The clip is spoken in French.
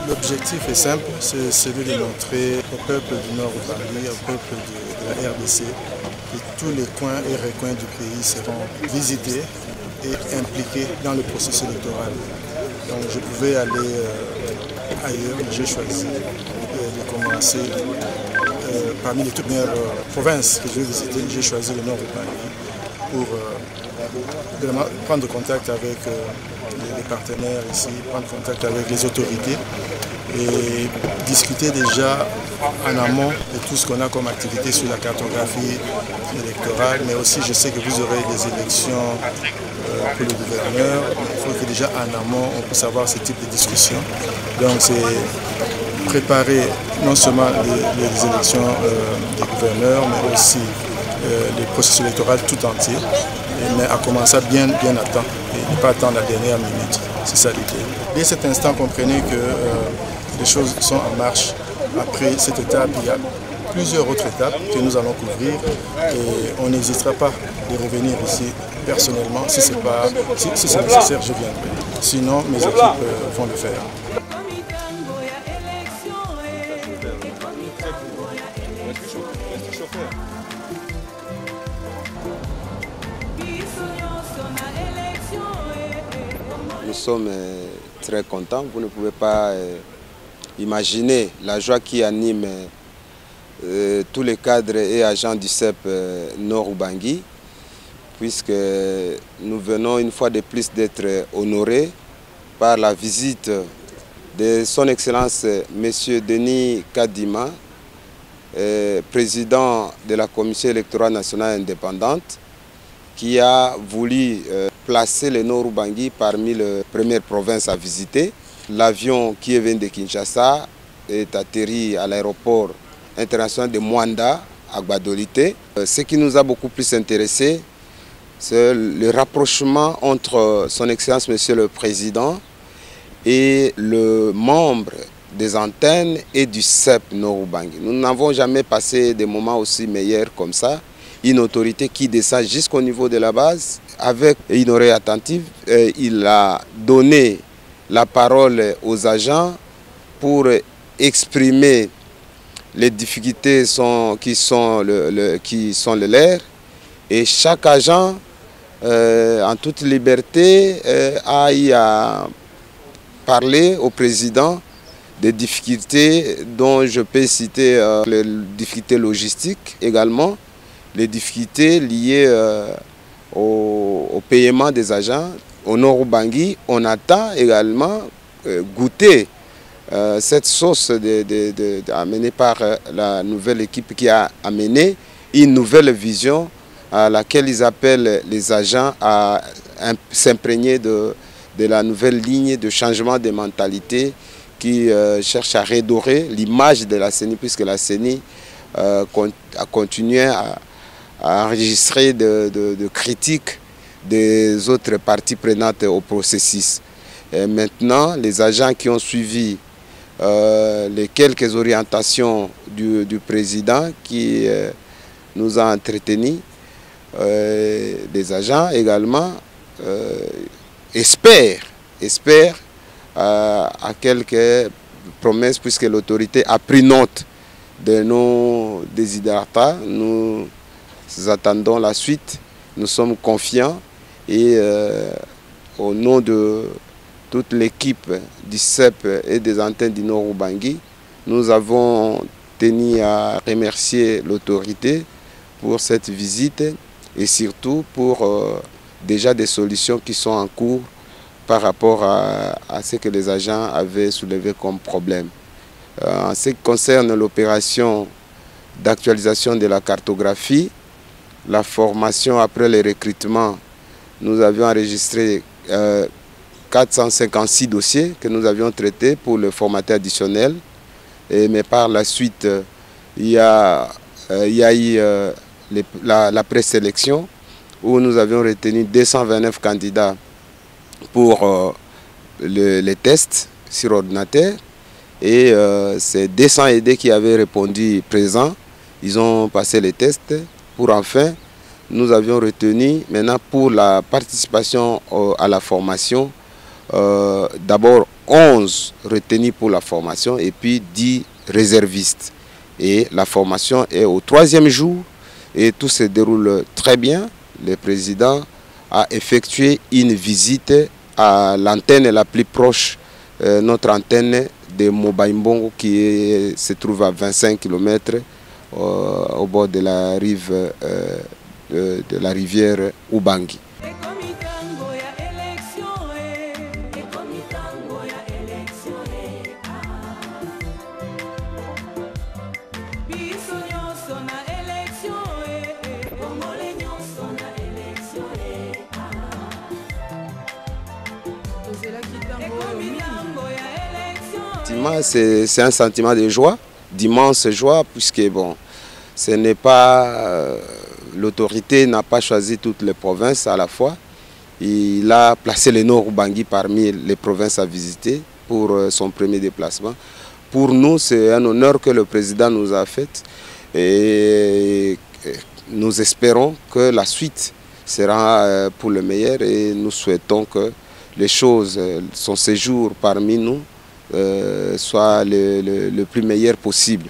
L'objectif est simple, c'est celui de montrer au peuple du Nord Ubangi, au peuple de la RDC, que tous les coins et recoins du pays seront visités et impliqués dans le processus électoral. Donc je pouvais aller ailleurs, mais j'ai choisi de commencer parmi les toutes meilleures provinces que je vais visiter. J'ai choisi le Nord Ubangi pour prendre contact avec les partenaires ici, prendre contact avec les autorités et discuter déjà en amont de tout ce qu'on a comme activité sur la cartographie électorale, mais aussi je sais que vous aurez des élections pour le gouverneur. Il faut que déjà en amont on puisse avoir ce type de discussion. Donc c'est préparer non seulement les élections des gouverneurs, mais aussi les processus électoraux tout entier, mais à commencer bien à temps et ne pas attendre la dernière minute. C'est ça l'idée. Dès cet instant, comprenez que les choses sont en marche. Après cette étape, il y a plusieurs autres étapes que nous allons couvrir et on n'hésitera pas de revenir ici personnellement. Si c'est nécessaire, je viendrai. Sinon, mes équipes vont le faire. Nous sommes très contents. Vous ne pouvez pas imaginer la joie qui anime tous les cadres et agents du CEP Nord Ubangi, puisque nous venons une fois de plus d'être honorés par la visite de son Excellence M. Denis Kadima, président de la Commission électorale nationale indépendante, qui a voulu placer le Nord Ubangi parmi les premières provinces à visiter. L'avion qui vient de Kinshasa est atterri à l'aéroport international de Mwanda à Gbadolite. Ce qui nous a beaucoup plus intéressé, c'est le rapprochement entre son Excellence Monsieur le Président et le membre des antennes et du CEP Nord Ubangi. Nous n'avons jamais passé des moments aussi meilleurs comme ça. Une autorité qui descend jusqu'au niveau de la base avec une oreille attentive. Il a donné la parole aux agents pour exprimer les difficultés qui sont les leurs. Et chaque agent, en toute liberté, a eu à parler au président des difficultés dont je peux citer les difficultés logistiques également, les difficultés liées au paiement des agents. Au Nord Ubangi, on attend également goûter cette sauce amenée par la nouvelle équipe qui a amené une nouvelle vision à laquelle ils appellent les agents à s'imprégner de la nouvelle ligne de changement de mentalité qui cherche à redorer l'image de la CENI, puisque la CENI a continué à enregistrer de critiques des autres parties prenantes au processus. Et maintenant, les agents qui ont suivi les quelques orientations du président qui nous a entretenus, les agents également espèrent à quelques promesses, puisque l'autorité a pris note de nos desiderata. Nous attendons la suite, nous sommes confiants et au nom de toute l'équipe du CEP et des antennes du Nord Ubangi, nous avons tenu à remercier l'autorité pour cette visite et surtout pour déjà des solutions qui sont en cours par rapport à ce que les agents avaient soulevé comme problème. En ce qui concerne l'opération d'actualisation de la cartographie, la formation après le recrutement, nous avions enregistré 456 dossiers que nous avions traités pour le formaté additionnel. Mais par la suite, il y a eu la présélection où nous avions retenu 229 candidats pour les tests sur ordinateur. Et c'est 200 aidés qui avaient répondu présents. Ils ont passé les tests. Pour enfin, nous avions retenu maintenant pour la participation à la formation, d'abord 11 retenus pour la formation et puis 10 réservistes. Et la formation est au 3e jour et tout se déroule très bien. Le président a effectué une visite à l'antenne la plus proche, notre antenne de Mobaïmbongo qui se trouve à 25 km au bord de la rive de la rivière Ubangi. C'est un sentiment de joie, d'immense joie, puisque bon, ce n'est pas l'autorité n'a pas choisi toutes les provinces à la fois. Il a placé le Nord Ubangi parmi les provinces à visiter pour son premier déplacement. Pour nous, c'est un honneur que le président nous a fait et nous espérons que la suite sera pour le meilleur et nous souhaitons que les choses, son séjour parmi nous, soit le plus meilleur possible.